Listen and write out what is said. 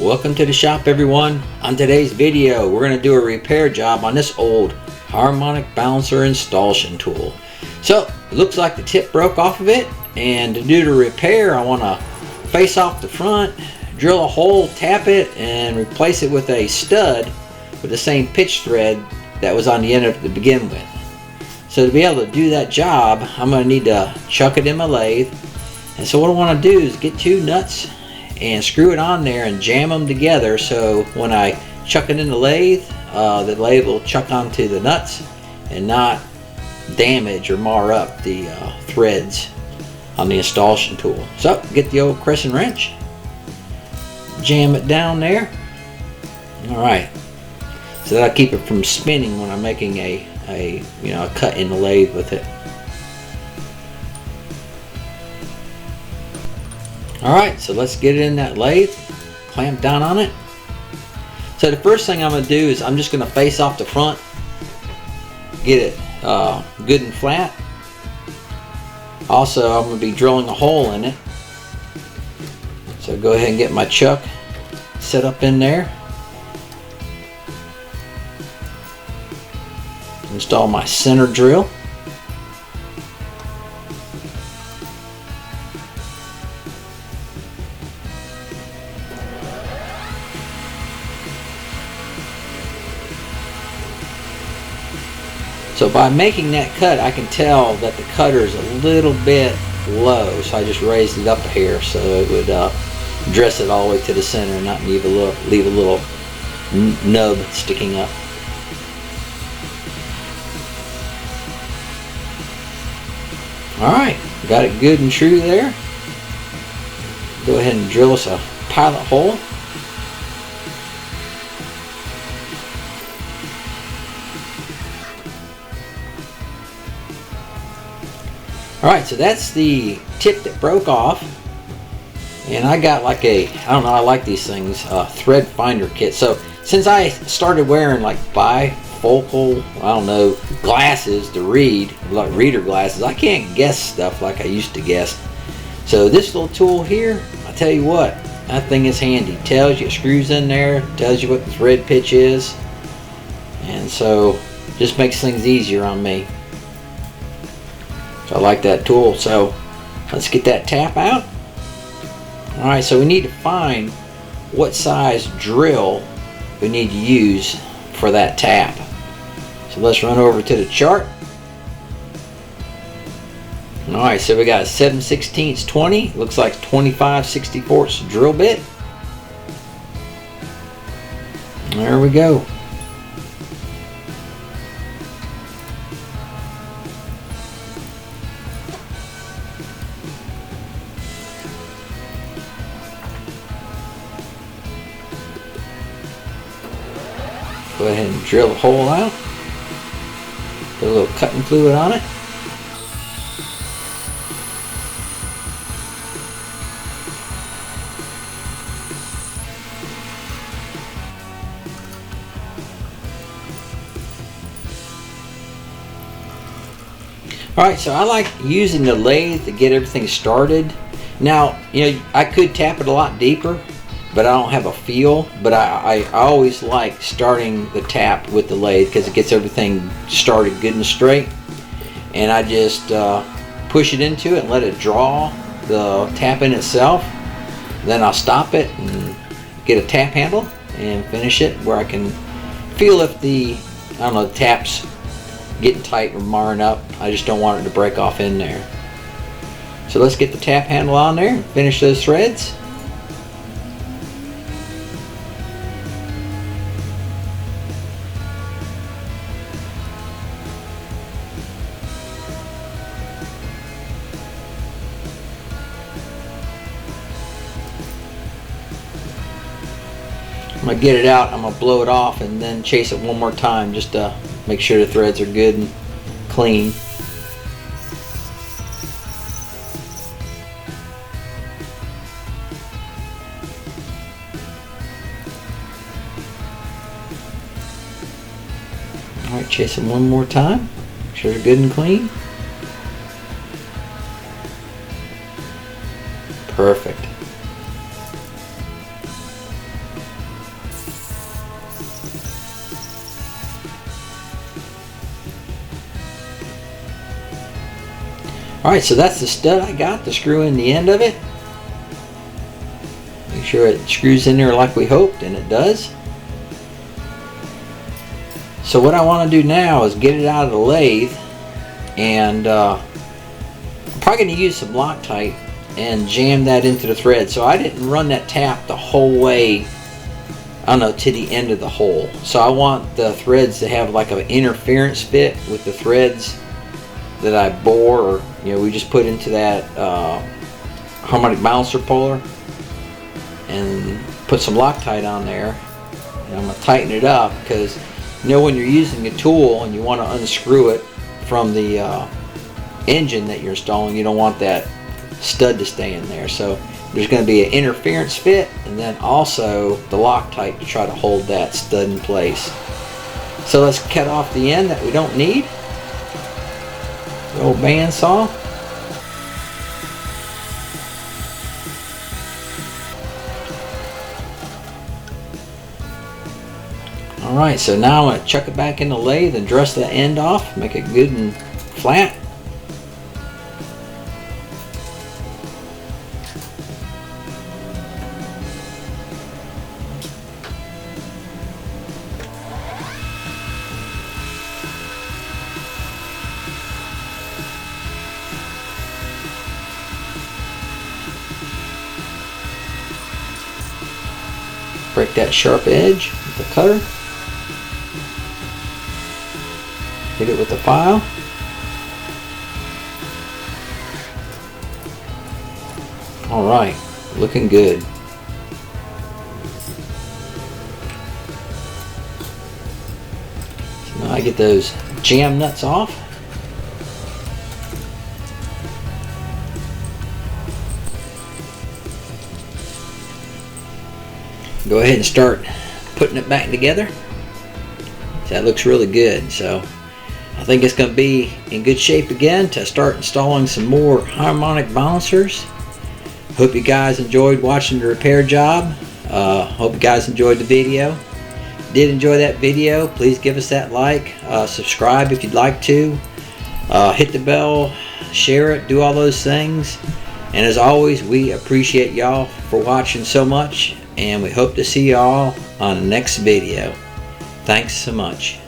Welcome to the shop, everyone. On today's video, we're going to do a repair job on this old Harmonic Balancer installation tool. So, it looks like the tip broke off of it, and to do the repair, I want to face off the front, drill a hole, tap it, and replace it with a stud with the same pitch thread that was on the end of it to begin with. So to be able to do that job, I'm going to need to chuck it in my lathe. And so what I want to do is get two nuts and screw it on there and jam them together, so when I chuck it in the lathe will chuck onto the nuts and not damage or mar up the threads on the installation tool. So get the old crescent wrench, jam it down there. Alright, so that'll keep it from spinning when I'm making a cut in the lathe with it. Alright, so let's get it in that lathe, clamp down on it. So the first thing I'm going to do is I'm just going to face off the front, get it good and flat. Also, I'm going to be drilling a hole in it. So go ahead and get my chuck set up in there. Install my center drill. So by making that cut, I can tell that the cutter is a little bit low, so I just raised it up here so it would dress it all the way to the center and not leave a little nub sticking up. Alright, got it good and true there. Go ahead and drill us a pilot hole. Alright, so that's the tip that broke off, and I got like I like these things, thread finder kit. So since I started wearing like bifocal, glasses to read, like reader glasses, I can't guess stuff like I used to guess. So this little tool here, I tell you what, that thing is handy. Tells you, it screws in there, tells you what the thread pitch is, and so just makes things easier on me. I like that tool. So let's get that tap out. Alright, so we need to find what size drill we need to use for that tap. So let's run over to the chart. Alright, so we got a 7/16 20, looks like 25/64 drill bit. There we go. Go ahead and drill the hole out. Put a little cutting fluid on it. Alright, so I like using the lathe to get everything started. Now, I could tap it a lot deeper, but I don't have a feel. But I always like starting the tap with the lathe because it gets everything started good and straight. And I just push it into it and let it draw the tap in itself. Then I'll stop it and get a tap handle and finish it where I can feel if the tap's getting tight or marring up. I just don't want it to break off in there. So let's get the tap handle on there and finish those threads. I'm going to get it out, I'm going to blow it off and then chase it one more time just to make sure the threads are good and clean. Alright, chase them one more time, make sure they're good and clean. Perfect. Alright, so that's the stud I got to screw in the end of it. Make sure it screws in there like we hoped, and it does. So what I want to do now is get it out of the lathe, and I'm probably going to use some Loctite and jam that into the thread. So I didn't run that tap the whole way, I don't know, to the end of the hole. So I want the threads to have like an interference fit with the threads that I bore, or we just put into that Harmonic Balancer puller, and put some Loctite on there. And I'm going to tighten it up, because when you're using a tool and you want to unscrew it from the engine that you're installing, you don't want that stud to stay in there. So there's going to be an interference fit, and then also the Loctite to try to hold that stud in place. So let's cut off the end that we don't need. The old bandsaw. Alright, so now I'm going to chuck it back in the lathe and dress the end off, make it good and flat. Break that sharp edge with the cutter. Hit it with the file. Alright, looking good. So now I get those jam nuts off. Go ahead and start putting it back together. So that looks really good. So I think it's going to be in good shape again to start installing some more harmonic balancers. Hope you guys enjoyed watching the repair job. Hope you guys enjoyed the video. If you did enjoy that video, please give us that like. Subscribe if you'd like to. Hit the bell, share it, do all those things. And as always, we appreciate y'all for watching so much, and we hope to see y'all on the next video. Thanks so much.